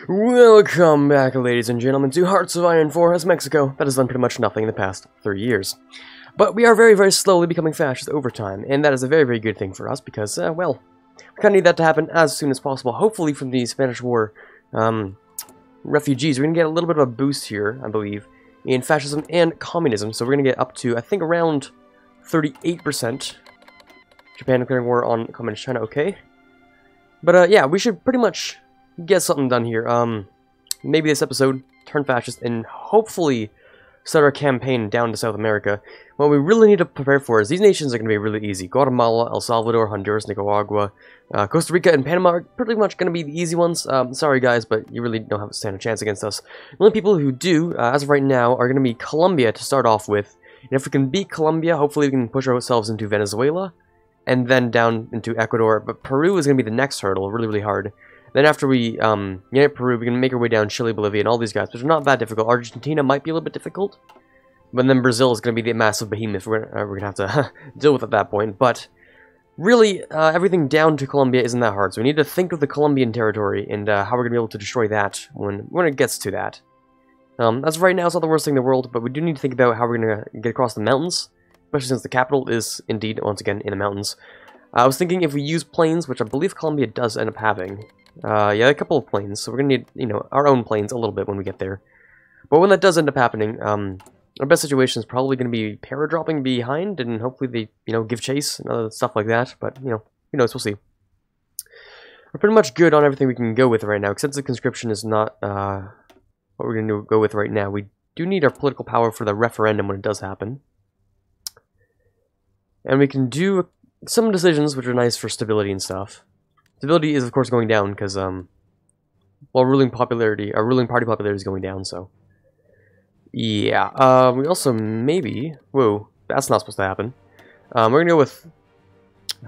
Welcome back, ladies and gentlemen, to Hearts of Iron 4 as Mexico. That has done pretty much nothing in the past 3 years. But we are very, very slowly becoming fascist over time, and that is a very, very good thing for us because, well, we kind of need that to happen as soon as possible. Hopefully from the Spanish War refugees, we're going to get a little bit of a boost here, I believe, in fascism and communism. So we're going to get up to, I think, around 38%. Japan declaring war on Communist China, okay. But, yeah, we should pretty much get something done here. Maybe this episode, turn fascist, and hopefully start our campaign down to South America. What we really need to prepare for is these nations are going to be really easy. Guatemala, El Salvador, Honduras, Nicaragua, Costa Rica, and Panama are pretty much going to be the easy ones. Sorry guys, but you really don't have to stand a chance against us. The only people who do, as of right now, are going to be Colombia to start off with. And if we can beat Colombia, hopefully we can push ourselves into Venezuela, and then down into Ecuador. But Peru is going to be the next hurdle, really, really hard. Then after we get Peru, we can make our way down Chile, Bolivia, and all these guys, which are not that difficult. Argentina might be a little bit difficult, but then Brazil is going to be the massive behemoth we're going to have to deal with at that point. But really, everything down to Colombia isn't that hard, so we need to think of the Colombian territory and how we're going to be able to destroy that when it gets to that. As of right now, it's not the worst thing in the world, but we do need to think about how we're going to get across the mountains, especially since the capital is indeed, once again, in the mountains. I was thinking if we use planes, which I believe Colombia does end up having. Yeah, a couple of planes, so we're gonna need, you know, our own planes a little bit when we get there. But when that does end up happening, our best situation is probably gonna be paradropping behind, and hopefully they, you know, give chase and other stuff like that, but, you know, who knows, we'll see. We're pretty much good on everything we can go with right now, since the conscription is not, what we're gonna go with right now. We do need our political power for the referendum when it does happen. And we can do some decisions which are nice for stability and stuff. Stability is, of course, going down because, well, our ruling party popularity is going down, so. Yeah, we also maybe, whoa, that's not supposed to happen. We're gonna go with,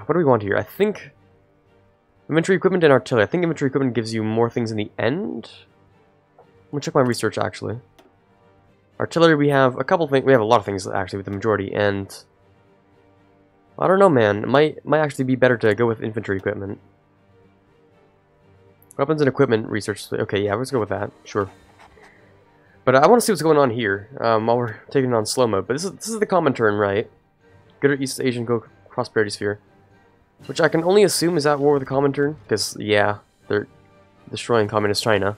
what do we want here? I think, infantry equipment and artillery. I think infantry equipment gives you more things in the end. I'm gonna check my research, actually. Artillery, we have a couple things, we have a lot of things, actually, with the majority, and I don't know, man, it might actually be better to go with infantry equipment. Weapons and equipment research. Okay, yeah, let's go with that. Sure. But I want to see what's going on here while we're taking it on slow mode. But this is the common turn, right? Greater East Asian Prosperity Sphere. Which I can only assume is at war with the common turn. Because, yeah, they're destroying Communist China.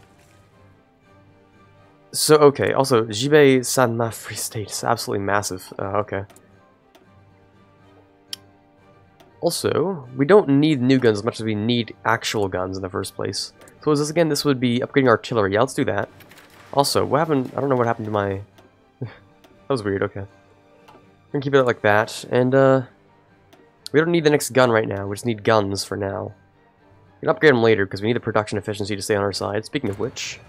So, okay. Also, Jibei Sanma Free State is absolutely massive. Okay. Also, we don't need new guns as much as we need actual guns in the first place. So is this again, this would be upgrading artillery. Yeah, let's do that. Also, what happened, I don't know what happened to my... that was weird, okay. We're gonna keep it like that, and we don't need the next gun right now, we just need guns for now. We can upgrade them later, because we need the production efficiency to stay on our side. Speaking of which,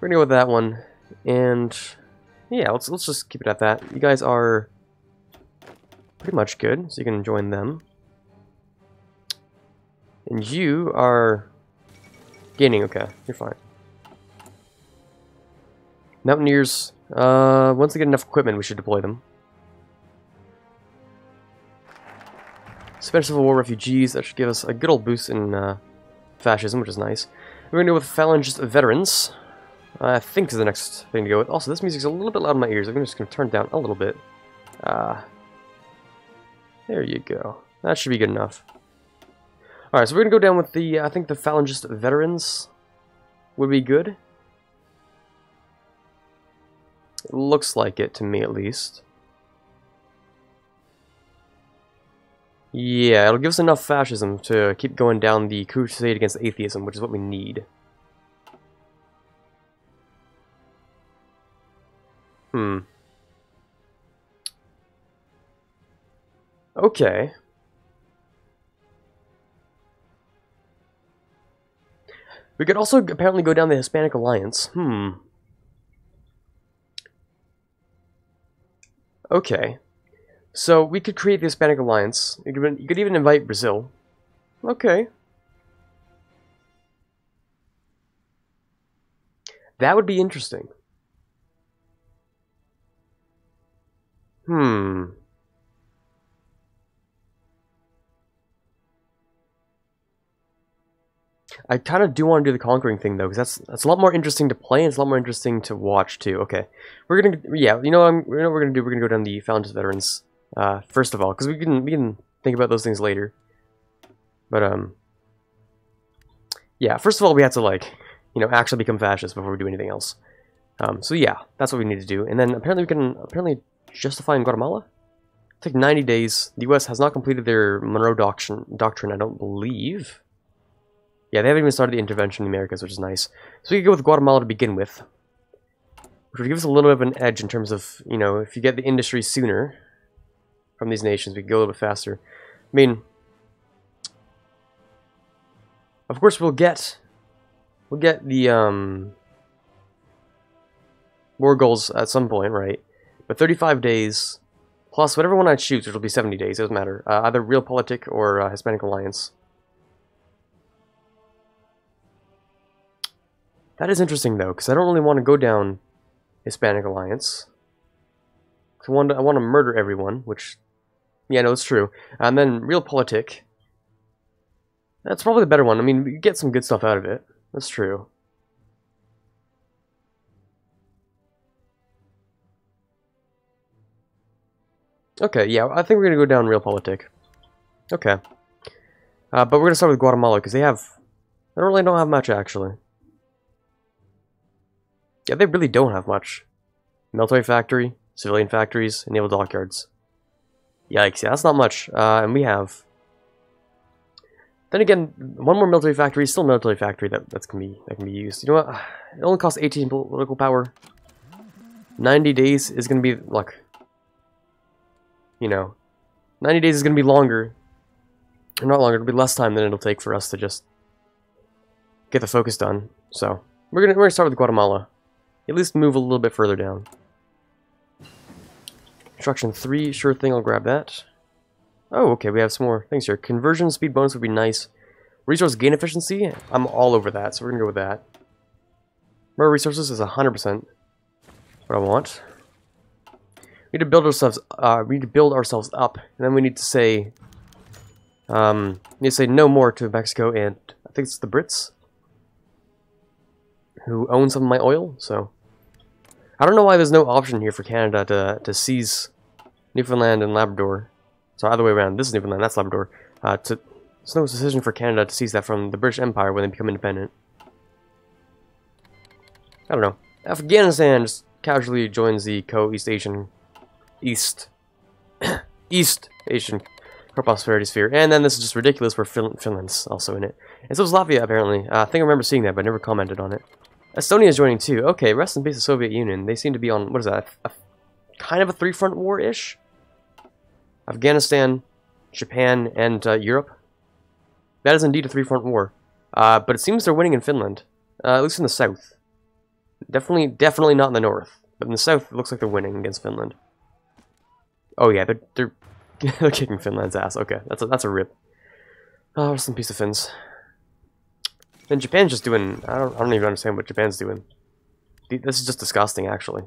we're gonna go with that one, and yeah, let's just keep it at that. You guys are pretty much good, so you can join them. And you are gaining, okay, you're fine. Mountaineers, once they get enough equipment, we should deploy them. Spanish Civil War refugees, that should give us a good old boost in fascism, which is nice. We're gonna go with Phalangist veterans. I think is the next thing to go with. Also, this music's a little bit loud in my ears. I'm just gonna turn it down a little bit. There you go. That should be good enough. Alright, so we're gonna go down with the, I think the Phalangist veterans would be good. It looks like it to me, at least. Yeah, it'll give us enough fascism to keep going down the crusade against atheism, which is what we need. Okay. We could also apparently go down the Hispanic Alliance. Okay. So, we could create the Hispanic Alliance. You could even invite Brazil. Okay. That would be interesting. I kind of do want to do the conquering thing though, because that's a lot more interesting to play, and it's a lot more interesting to watch too. Okay, we're gonna, yeah, you know what we're gonna do. We're gonna go down the Founders Veterans first of all, because we can think about those things later. But yeah, first of all, we have to, like, you know, actually become fascist before we do anything else. So yeah, that's what we need to do. And then apparently we can justify in Guatemala. Take 90 days. The U.S. has not completed their Monroe Doctrine, I don't believe. Yeah, they haven't even started the intervention in the Americas, which is nice. So we could go with Guatemala to begin with, which would give us a little bit of an edge in terms of, you know, if you get the industry sooner from these nations, we can go a little bit faster. I mean, of course, we'll get the war goals at some point, right? But 35 days plus whatever one I choose, which will be 70 days. It doesn't matter. Either Realpolitik or Hispanic Alliance. That is interesting though, because I don't really want to go down Hispanic Alliance. I want to murder everyone, which, yeah, no, it's true. And then Realpolitik. That's probably the better one. I mean, we get some good stuff out of it. That's true. Okay, yeah, I think we're going to go down Realpolitik. Okay. But we're going to start with Guatemala, because they really don't have much, actually. Yeah, they really don't have much. Military factory, civilian factories, and naval dockyards. Yikes, yeah, that's not much. And we have... Then again, one more military factory, still a military factory that can be used. You know what? It only costs 18 political power. 90 days is going to be, like... You know, 90 days is going to be longer. Or not longer, it'll be less time than it'll take for us to just get the focus done. So, we're gonna start with Guatemala. At least move a little bit further down. Construction 3, sure thing, I'll grab that. Oh, okay, we have some more things here. Conversion speed bonus would be nice. Resource gain efficiency, I'm all over that, so we're gonna go with that. More resources is 100% what I want. We need to build ourselves. Up, and then we need to say, no more to Mexico, and I think it's the Brits who own some of my oil. So I don't know why there's no option here for Canada to seize Newfoundland and Labrador. So either way around, this is Newfoundland, that's Labrador. There's no decision for Canada to seize that from the British Empire when they become independent. I don't know. Afghanistan just casually joins the East Asian prosperity sphere, and then this is just ridiculous where Finland's also in it, and so is Latvia apparently. I think I remember seeing that, but I never commented on it. Estonia is joining too. Okay, rest in peace the Soviet Union. They seem to be on, what is that? Kind of a three-front war-ish. Afghanistan, Japan, and Europe. That is indeed a three-front war, but it seems they're winning in Finland, at least in the south. Definitely not in the north, but in the south it looks like they're winning against Finland. Oh yeah, they're they're kicking Finland's ass. Okay, that's a rip. Oh, some piece of Finns. And Japan's just doing. I don't even understand what Japan's doing. This is just disgusting, actually.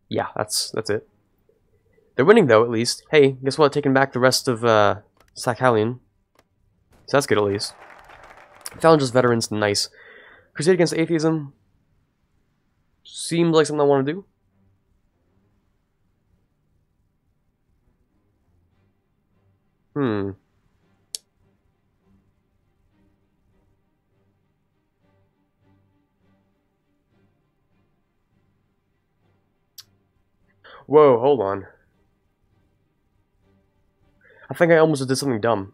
Yeah, that's it. They're winning though, at least. Hey, guess what? Taking back the rest of Sakhalin. So that's good at least. Founders Veterans, nice. Crusade against atheism. Seems like something I want to do. Whoa, hold on. I think I almost just did something dumb.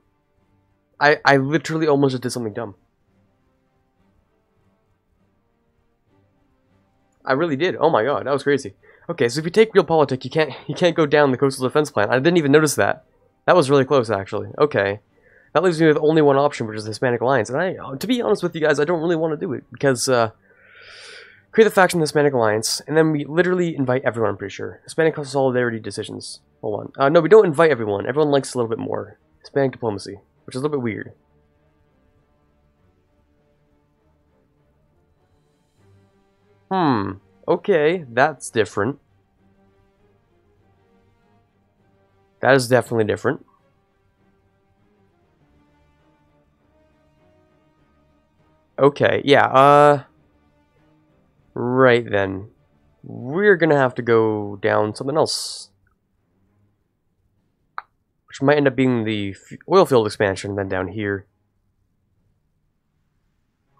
I literally almost just did something dumb. I really did. Oh my god, that was crazy. Okay, so if you take Realpolitik, you can't go down the coastal defense plan. I didn't even notice that. That was really close, actually. Okay. That leaves me with only one option, which is the Hispanic Alliance. And to be honest with you guys, I don't really want to do it, because, create the faction of the Hispanic Alliance, and then we literally invite everyone, I'm pretty sure. Hispanic solidarity decisions. Hold on. No, we don't invite everyone. Everyone likes a little bit more. Hispanic diplomacy, which is a little bit weird. Okay, that's different. That is definitely different. Okay, yeah, right then. We're gonna have to go down something else. Which might end up being the oil field expansion, then down here.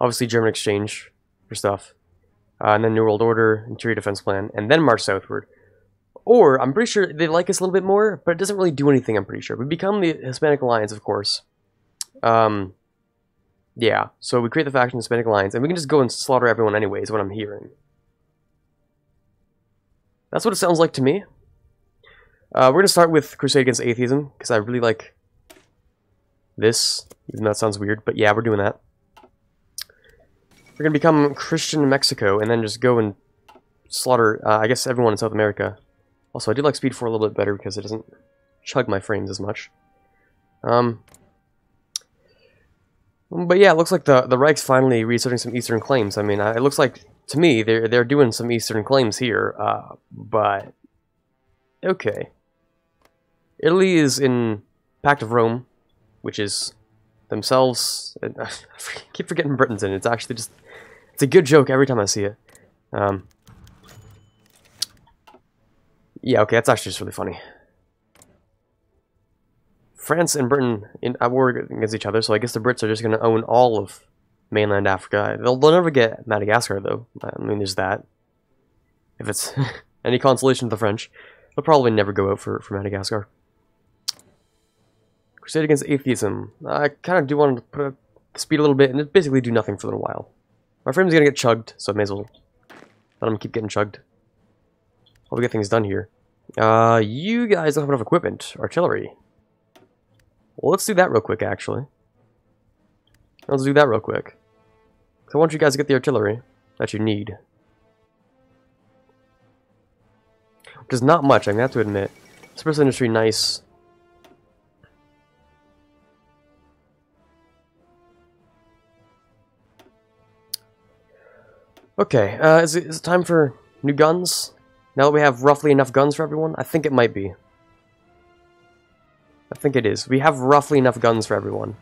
Obviously, German exchange for stuff. And then New World Order, Interior Defense Plan, and then march southward. Or, I'm pretty sure they like us a little bit more, but it doesn't really do anything, I'm pretty sure. We become the Hispanic Alliance, of course. Yeah, so we create the faction Hispanic Alliance, and we can just go and slaughter everyone anyway, is what I'm hearing. That's what it sounds like to me. We're going to start with Crusade Against Atheism, because I really like this, even though that sounds weird, but yeah, we're doing that. We're going to become Christian Mexico, and then just go and slaughter, I guess, everyone in South America. Also, I do like Speed 4 a little bit better, because it doesn't chug my frames as much. But yeah, it looks like the Reich's finally reasserting some Eastern claims. I mean, it looks like, to me, they're doing some Eastern claims here, but... Okay. Italy is in Pact of Rome, which is themselves... I keep forgetting Britain's in it. It's actually just... It's a good joke every time I see it. Yeah, okay, that's actually just really funny. France and Britain at war against each other, so I guess the Brits are just going to own all of mainland Africa. They'll never get Madagascar, though. I mean, there's that. If it's any consolation to the French, they'll probably never go out for Madagascar. Crusade Against Atheism. I kind of do want to put up the speed a little bit, and it basically do nothing for a little while. My frame's going to get chugged, so I may as well let them keep getting chugged. While we get things done here. You guys don't have enough equipment. Artillery. Well, let's do that real quick, actually. Let's do that real quick. So I want you guys to get the artillery that you need. Which is not much, I'm gonna have to admit. Special industry, nice. Okay, is it time for new guns? Now that we have roughly enough guns for everyone? I think it might be. I think it is. We have roughly enough guns for everyone.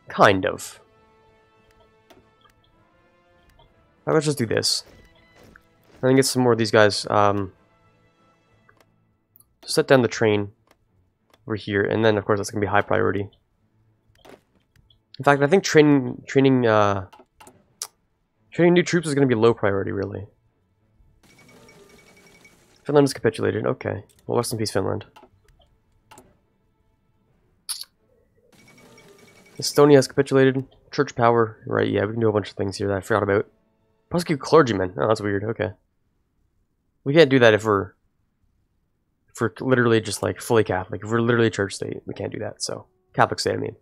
Kind of. Now let's just do this. And then get some more of these guys. Set down the train over here, and then of course that's gonna be high priority. In fact, I think training new troops is gonna be low priority, really. Finland has capitulated. Okay. Well, rest in peace, Finland. Estonia has capitulated. Church power. Right, yeah, we can do a bunch of things here that I forgot about. Prosecute clergymen. Oh, that's weird. Okay. We can't do that if we're literally just, like, fully Catholic. If we're literally a church state, we can't do that, so. Catholic state, I mean.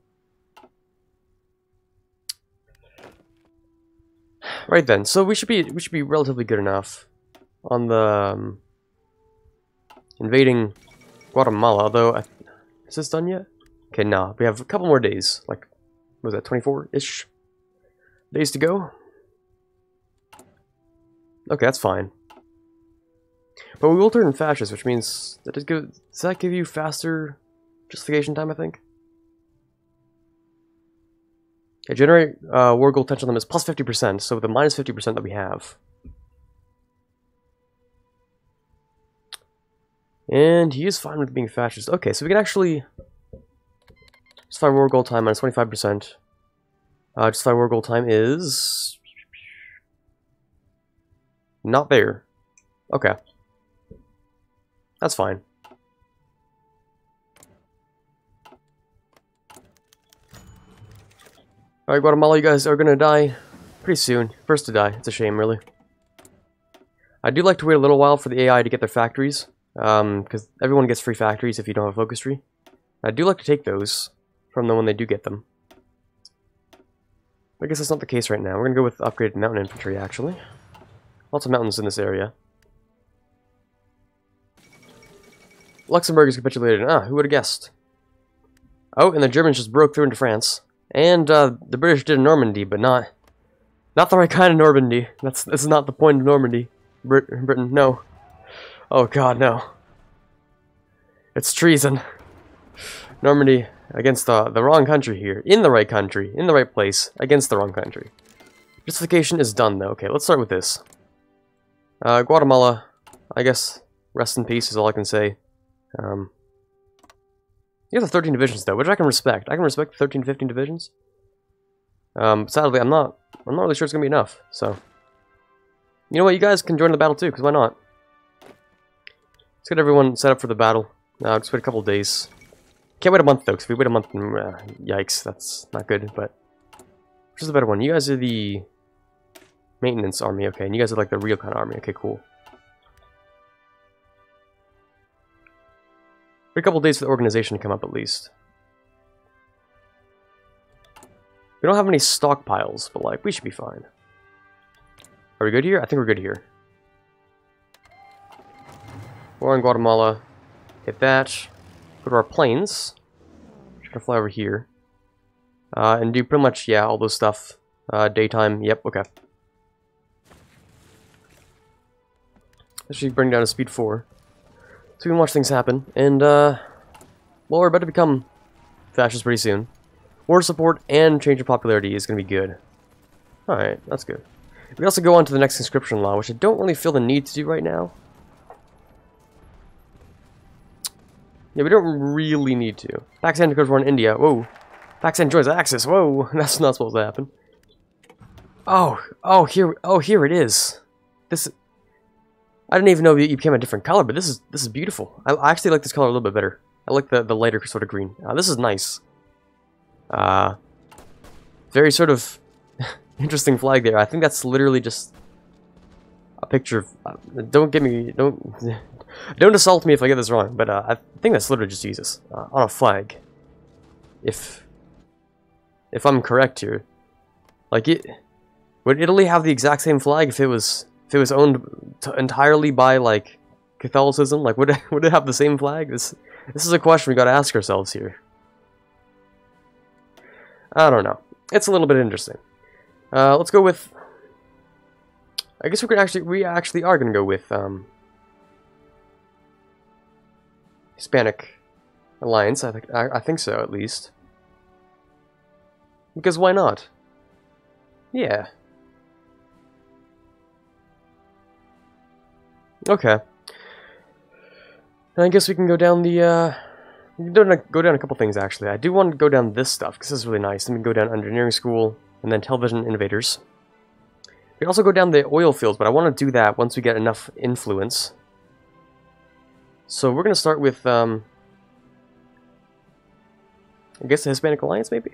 Right then, so we should be relatively good enough on the invading Guatemala, although is this done yet? Okay, nah, we have a couple more days, like, what was that, 24-ish days to go? Okay, that's fine. But we will turn fascist, which means, does that give you faster justification time, I think? Okay, generate war goal tension limit is plus 50%, so the minus 50% that we have. And he is fine with being fascist. Okay, so we can actually justify war goal time minus 25%. Justify war goal time is not there. Okay. That's fine. Alright, Guatemala, you guys are gonna die pretty soon. First to die. It's a shame, really. I do like to wait a little while for the AI to get their factories. Because everyone gets free factories if you don't have a focus tree. I do like to take those from them when they do get them. I guess that's not the case right now. We're gonna go with upgraded mountain infantry, actually. Lots of mountains in this area. Luxembourg is capitulated. Ah, who would have guessed? Oh, and the Germans just broke through into France. And the British did Normandy, but not the right kind of Normandy. This is not the point of Normandy. Britain, no. Oh god, no. It's treason. Normandy against the wrong country here. In the right country. In the right place. Against the wrong country. Justification is done, though. Okay, let's start with this. Guatemala, I guess, rest in peace is all I can say. You have 13 divisions, though, which I can respect. I can respect 13 to 15 divisions. Sadly, I'm not really sure it's gonna be enough, so... You know what, you guys can join the battle, too, because why not? Let's get everyone set up for the battle. Just wait a couple of days. Can't wait a month, though, because if we wait a month, yikes, that's not good, but... Which is the better one? You guys are the... maintenance army, okay, and you guys are like the real kind of army, okay, cool. Wait a couple days for the organization to come up, at least. We don't have any stockpiles, but, like, we should be fine. Are we good here? I think we're good here. War in Guatemala. Hit that. Go to our planes. Try to fly over here. And do pretty much, yeah, all those stuff. Daytime, yep, okay. That should bring down to speed 4. So we can watch things happen. And, well, we're about to become fascist pretty soon. War support and change of popularity is going to be good. Alright, that's good. We also go on to the next conscription law, which I don't really feel the need to do right now. Yeah, we don't really need to. Pakistan declares war on India. Whoa. Pakistan joins Axis. Whoa. That's not supposed to happen. Oh, here it is. This... I didn't even know it became a different color, but this is beautiful. I actually like this color a little bit better. I like the lighter sort of green. This is nice. Very sort of interesting flag there. I think that's literally just a picture of... don't assault me if I get this wrong, but I think that's literally just Jesus on a flag. If I'm correct here, like would Italy have the exact same flag if it was owned entirely by like Catholicism? Like would it have the same flag? This is a question we got to ask ourselves here. I don't know. It's a little bit interesting. Let's go with... I guess we actually are gonna go with Hispanic Alliance. I think so, at least. Because why not? Yeah. Okay. And I guess we can go down the we can go down a couple things, actually. I do want to go down this stuff, because this is really nice. Then we can go down engineering school, and then television innovators. We can also go down the oil fields, but I want to do that once we get enough influence. So we're going to start with, I guess the Hispanic Alliance, maybe?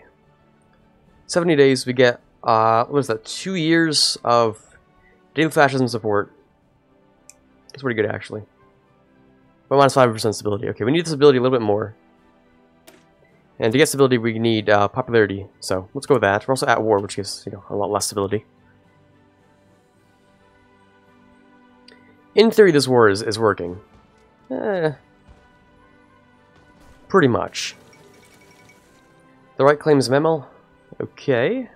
70 days, we get, what is that, 2 years of daily fascism support. That's pretty good, actually. But minus 5% stability. Okay, we need the stability a little bit more. And to get stability, we need popularity. So let's go with that. We're also at war, which gives, you know, a lot less stability. In theory, this war is working. Pretty much. The right claims memo. Okay.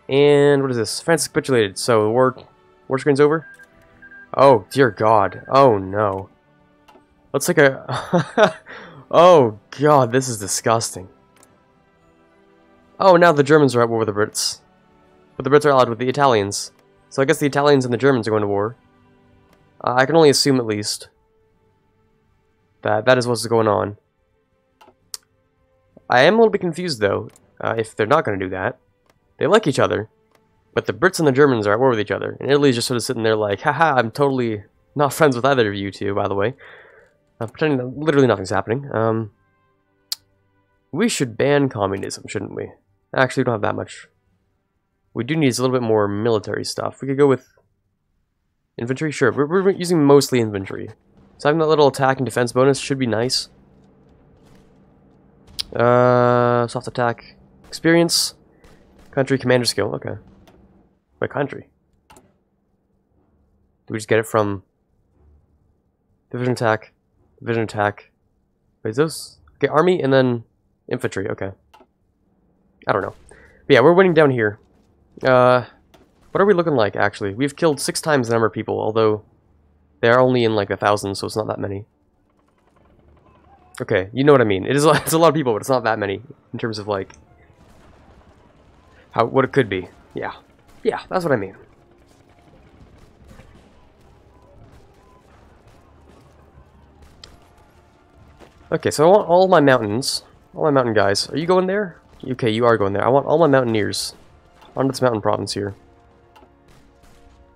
And what is this? France capitulated. So the war screen's over. Oh dear God. Oh no. Let's take a... Oh God, this is disgusting. Oh, now the Germans are at war with the Brits. But the Brits are allied with the Italians. So I guess the Italians and the Germans are going to war. I can only assume, at least, that is what's going on. I am a little bit confused, though, if they're not going to do that. They like each other, but the Brits and the Germans are at war with each other. And Italy's just sort of sitting there like, haha, I'm totally not friends with either of you two, by the way. Pretending that literally nothing's happening. We should ban communism, shouldn't we? Actually, we don't have that much. We do need a little bit more military stuff. We could go with infantry? Sure, we're using mostly infantry. So having that little attack and defense bonus should be nice. Soft attack. Experience. Country commander skill, okay. What country? Do we just get it from division attack? Division attack. Wait, is those? Okay, army and then infantry, okay. I don't know. But yeah, we're winning down here. What are we looking like, actually? We've killed 6 times the number of people, although they are only in like 1,000, so it's not that many. Okay, you know what I mean. It's a lot of people, but it's not that many in terms of like what it could be. Yeah, yeah, that's what I mean. Okay, so I want all my mountains, all my mountain guys. Are you going there? Okay, you are going there. I want all my mountaineers onto this mountain province here.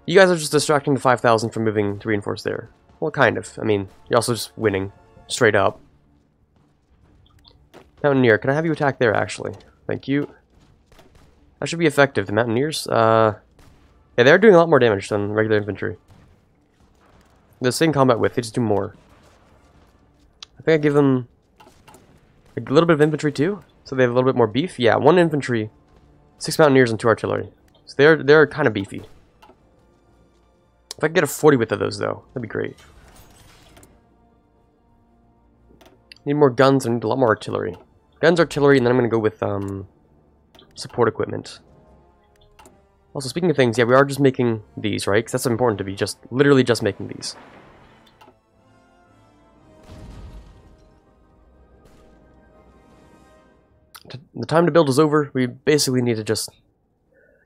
You guys are just distracting the 5,000 from moving to reinforce there. Well, kind of. I mean, you're also just winning, straight up. Mountaineer, can I have you attack there, actually? Thank you. That should be effective. The Mountaineers, yeah, they're doing a lot more damage than regular infantry. The same combat width, they just do more. I think I give them a little bit of infantry too, so they have a little bit more beef. Yeah, 1 infantry, 6 Mountaineers, and 2 artillery. So they're kind of beefy. If I could get a 40 width of those, though, that'd be great. Need more guns and a lot more artillery. Guns, artillery, and then I'm going to go with support equipment. Also, speaking of things, yeah, we are just making these, right? Because that's important to be literally just making these. The time to build is over. We basically need to just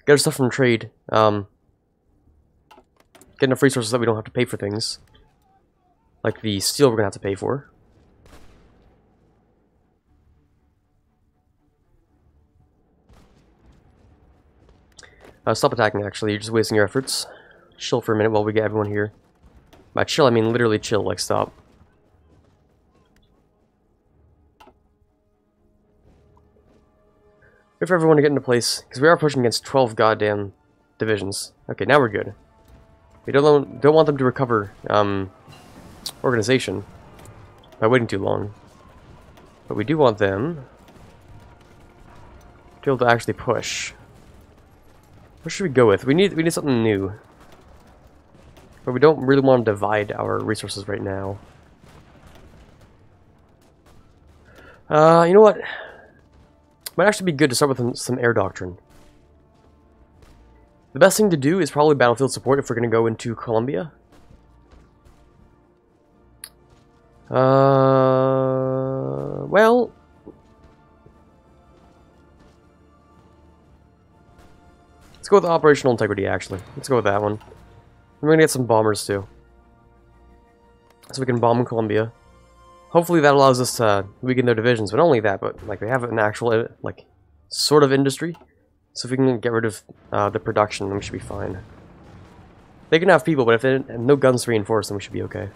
get our stuff from trade. Get enough resources that we don't have to pay for things. Like the steel we're going to have to pay for. Stop attacking, actually. You're just wasting your efforts. Chill for a minute while we get everyone here. By chill, I mean literally chill, like stop. Wait for everyone to get into place, because we are pushing against 12 goddamn divisions. Okay, now we're good. We don't want them to recover organization by waiting too long. But we do want them to be able to actually push. What should we go with? We need something new. But we don't really want to divide our resources right now. You know what? Might actually be good to start with some air doctrine. The best thing to do is probably battlefield support if we're going to go into Colombia. Well... let's go with operational integrity, actually. Let's go with that one. We're going to get some bombers, too. So we can bomb Colombia. Hopefully that allows us to weaken their divisions, but not only that, but like they have an actual, like, sort of industry. So if we can get rid of the production, then we should be fine. They can have people, but if they have no guns to reinforce, then we should be okay.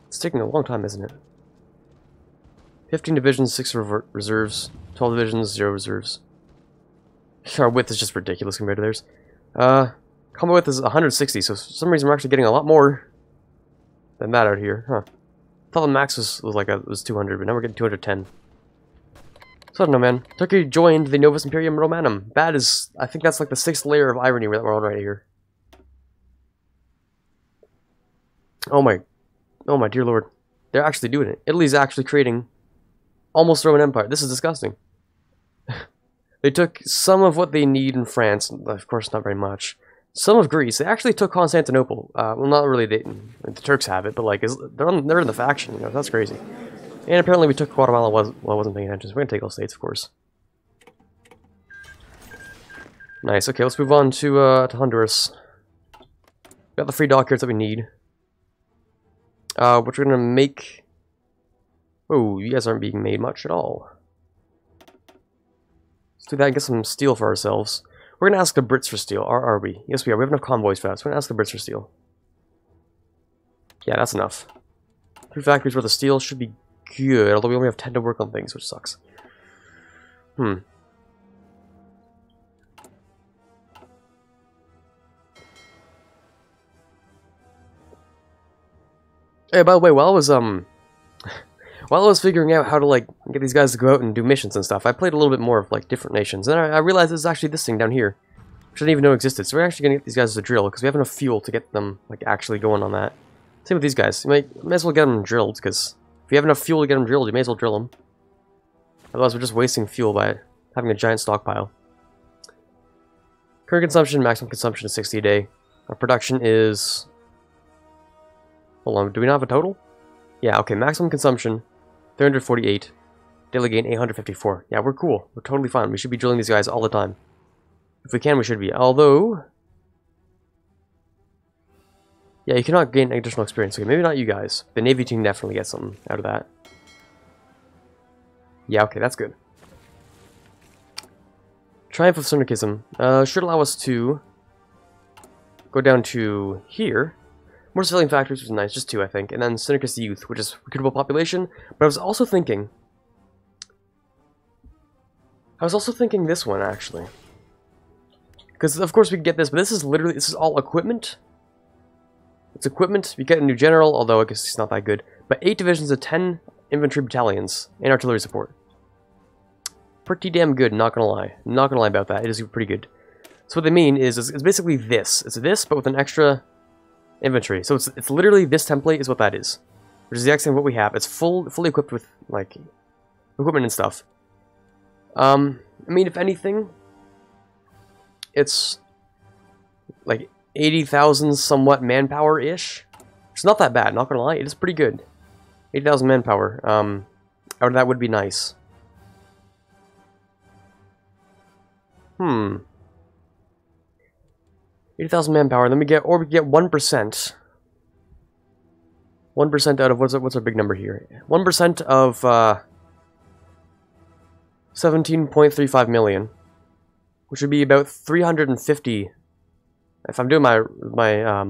It's taking a long time, isn't it? 15 divisions, 6 reserves, 12 divisions, 0 reserves. Our width is just ridiculous compared to theirs. Combat width is 160, so for some reason we're actually getting a lot more than that out here, huh? I thought the max was 200, but now we're getting 210. So I don't know, man. Turkey joined the Novus Imperium Romanum. Bad is, I think that's like the 6th layer of irony that we're on right here. Oh my dear lord. They're actually doing it. Italy's actually creating almost Roman Empire. This is disgusting. They took some of what they need in France, of course not very much. Some of Greece. They actually took Constantinople. Well, not really. The Turks have it, but like they're in the faction. You know, that's crazy. And apparently we took Guatemala while I wasn't paying attention. So we're gonna take all states, of course. Nice. Okay, let's move on to Honduras. We got the free dockyards that we need. Which we're gonna make. Oh, you guys aren't being made much at all. Let's do that and get some steel for ourselves. We're going to ask the Brits for steel. Are we? Yes, we are. We have enough convoys for that, so we're going to ask the Brits for steel. Yeah, that's enough. 3 factories worth of steel should be good, although we only have 10 to work on things, which sucks. Hey, by the way, while I was figuring out how to, like, get these guys to go out and do missions and stuff, I played a little bit more of, like, different nations, and I realized there's actually this thing down here, which I didn't even know existed, so we're actually gonna get these guys to drill, because we have enough fuel to get them, like, actually going on that. Same with these guys. You may as well get them drilled, because if you have enough fuel to get them drilled, you may as well drill them. Otherwise, we're just wasting fuel by having a giant stockpile. Current consumption, maximum consumption is 60 a day. Our production is... Hold on, do we not have a total? Yeah, okay, maximum consumption, 348. Daily gain, 854. Yeah, we're cool. We're totally fine. We should be drilling these guys all the time. If we can, we should be. Although... Yeah, you cannot gain additional experience. Okay, maybe not you guys. The Navy team definitely gets something out of that. Yeah, okay, that's good. Triumph of Synergism. Should allow us to go down to here. More civilian factories, which is nice. Just 2, I think. And then Synergist Youth, which is recruitable population. But I was also thinking this one, actually. Because, of course, we can get this, but this is all equipment. It's equipment. We get a new general, although I guess he's not that good. But 8 divisions of 10 infantry battalions and artillery support. Pretty damn good, not gonna lie. Not gonna lie about that. It is pretty good. So what they mean is, it's basically this. It's this, but with an extra infantry. So it's literally this template is what that is. Which is the exact same what we have. It's fully equipped with, like, equipment and stuff. I mean, if anything, it's like 80,000 somewhat manpower-ish. It's not that bad, not gonna lie. It is pretty good. 80,000 manpower. Out of that would be nice. 80,000 manpower. Then we get 1%. 1% out of what's our big number here? 1% of 17.35 million, which would be about 350. If I'm doing my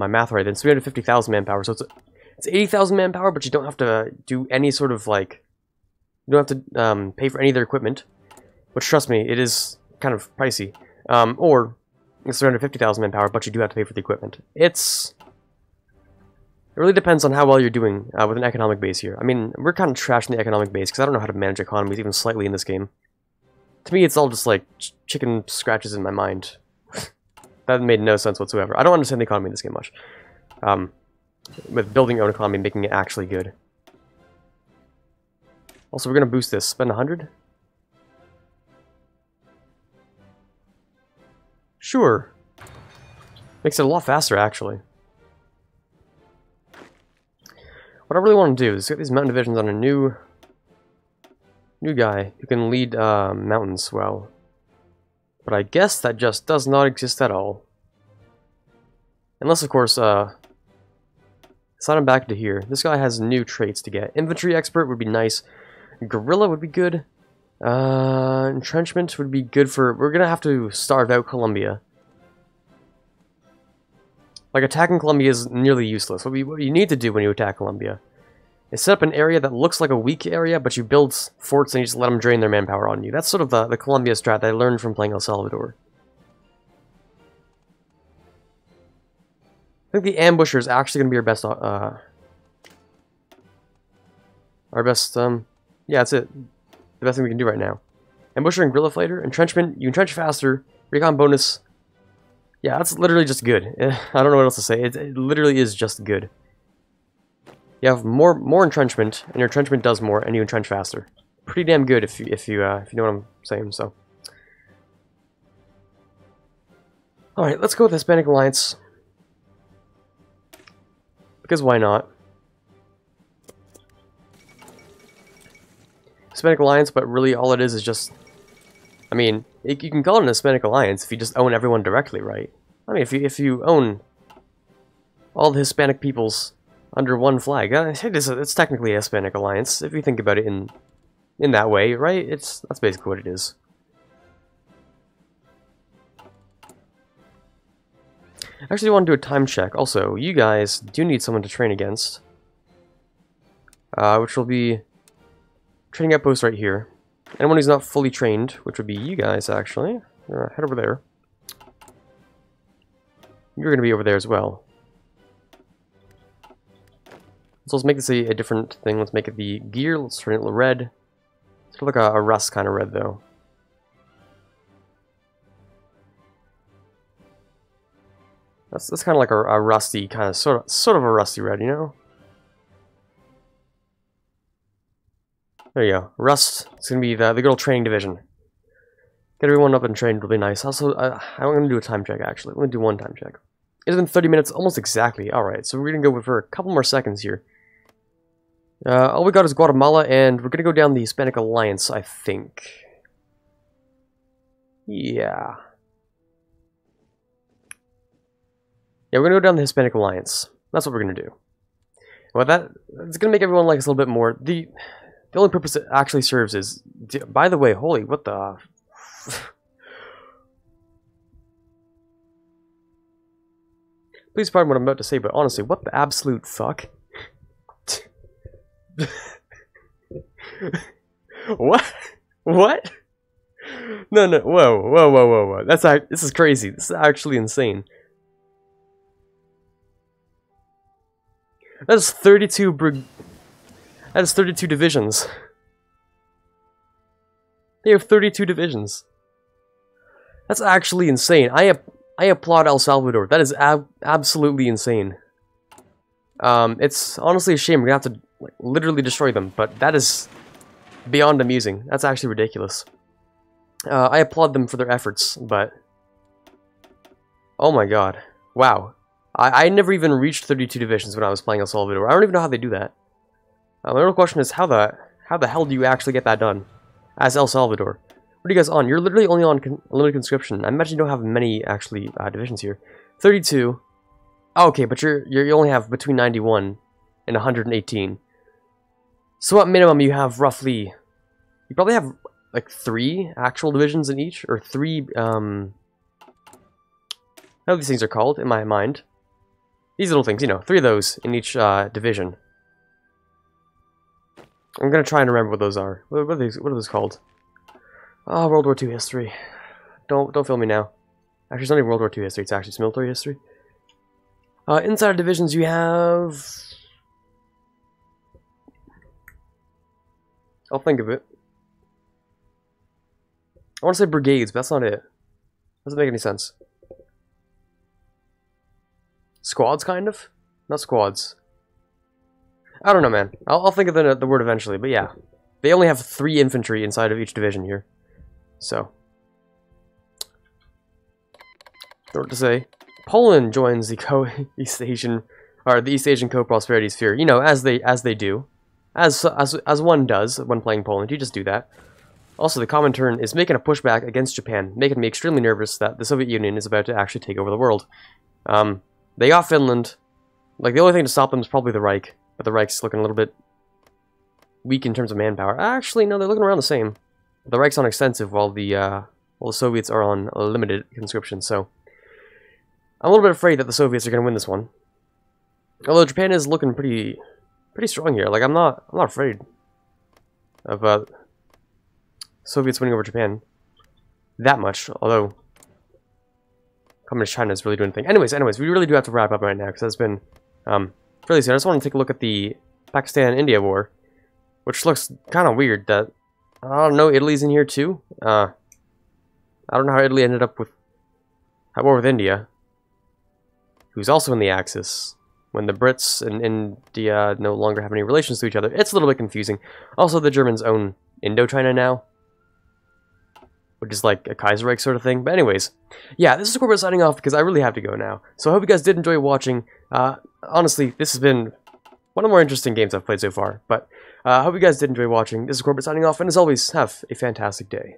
math right, then it's 350,000 manpower. So it's 80,000 manpower, but you don't have to do any sort of like, you don't have to pay for any of their equipment. Which, trust me, it is kind of pricey. Or it's 350,000 manpower, but you do have to pay for the equipment. It really depends on how well you're doing with an economic base here. I mean, we're kind of trashing the economic base because I don't know how to manage economies even slightly in this game. To me, it's all just like chicken scratches in my mind. That made no sense whatsoever. I don't understand the economy in this game much. With building your own economy, making it actually good. Also, we're going to boost this. Spend 100? Sure. Makes it a lot faster, actually. What I really want to do is get these mountain divisions on a new guy who can lead mountains well. But I guess that just does not exist at all. Unless, of course, slide him back to here. This guy has new traits to get. Infantry expert would be nice. Guerrilla would be good. Entrenchment would be good for... We're gonna have to starve out Colombia. Like, attacking Colombia is nearly useless. What you need to do when you attack Colombia is set up an area that looks like a weak area, but you build forts and you just let them drain their manpower on you. That's sort of the Colombia strat that I learned from playing El Salvador. I think the ambusher is actually going to be our best... yeah, that's it. The best thing we can do right now. Ambusher and guerrilla fighter. Entrenchment, you entrench faster. Recon bonus. Yeah, that's literally just good. I don't know what else to say. It literally is just good. You have more entrenchment, and your entrenchment does more, and you entrench faster. Pretty damn good if you know what I'm saying. So, all right, let's go with Hispanic Alliance. Because why not? Hispanic Alliance, but really all it is just... I mean, you can call it an Hispanic Alliance if you just own everyone directly, right? I mean, if you own all the Hispanic peoples under one flag, it's technically a Hispanic Alliance, if you think about it in that way, right? That's basically what it is. I actually want to do a time check. Also, you guys do need someone to train against. Which will be training outpost right here. Anyone who's not fully trained, which would be you guys, actually. Head over there. You're going to be over there as well. So let's make this a different thing. Let's make it the gear. Let's turn it red. It's like a rust kind of red, though. That's kind of like a rusty, kind of sort of a rusty red, you know? There you go. Rust. It's going to be the good old training division. Get everyone up and trained will be nice. Also, I'm going to do a time check, actually. I'm going to do one time check. It's been 30 minutes, almost exactly. Alright, so we're going to go for a couple more seconds here. All we got is Guatemala, and we're going to go down the Hispanic Alliance, I think. Yeah. Yeah, we're going to go down the Hispanic Alliance. That's what we're going to do. Well, it's going to make everyone like us a little bit more. The only purpose it actually serves is... By the way, holy, what the... Please pardon what I'm about to say, but honestly, what the absolute fuck? What? What? No, no, whoa. This is crazy. This is actually insane. That is 32 That is 32 divisions. They have 32 divisions. That's actually insane. I applaud El Salvador. That is absolutely insane. It's honestly a shame. We're gonna have to like, literally destroy them, but that is beyond amusing. That's actually ridiculous. I applaud them for their efforts, but... Oh my god. Wow. I never even reached 32 divisions when I was playing El Salvador. I don't even know how they do that. My real question is, how the hell do you actually get that done? As El Salvador. What are you guys on? You're literally only on limited conscription. I imagine you don't have many, actually, divisions here. 32. Oh, okay, but you only have between 91 and 118. So at minimum, you have roughly... You probably have, like, 3 actual divisions in each? Or 3, how these things are called, in my mind. These little things, you know, 3 of those in each, division. I'm gonna try and remember what those are. What are those called? Oh, World War II history. Don't film me now. Actually, it's not even World War II history, it's actually it's military history. Inside divisions you have... I'll think of it. I want to say brigades, but that's not it. Doesn't make any sense. Squads, kind of? Not squads. I don't know, man. I'll think of the word eventually, but yeah. They only have 3 infantry inside of each division here. So. What to say? Poland joins the East Asian co-prosperity sphere. You know, as they do. As one does when playing Poland. You just do that. Also, the Comintern is making a pushback against Japan, making me extremely nervous that the Soviet Union is about to actually take over the world. They got Finland. Like, the only thing to stop them is probably the Reich. But the Reich's looking a little bit weak in terms of manpower. Actually, no, they're looking around the same. The Reich's on extensive while the Soviets are on limited conscription, so... I'm a little bit afraid that the Soviets are going to win this one. Although Japan is looking pretty strong here. Like, I'm not afraid of Soviets winning over Japan that much, although Communist China is really doing the thing. Anyways, we really do have to wrap up right now, because that's been fairly soon. I just want to take a look at the Pakistan-India war, which looks kind of weird that, I don't know, Italy's in here too? I don't know how Italy ended up with at war with India, who's also in the Axis, when the Brits and India no longer have any relations to each other. It's a little bit confusing. Also, the Germans own Indochina now, which is like a Kaiserreich sort of thing. But anyways, yeah, this is Quarbit signing off because I really have to go now. So I hope you guys did enjoy watching. Honestly, this has been one of the more interesting games I've played so far. But I hope you guys did enjoy watching. This is Quarbit signing off, and as always, have a fantastic day.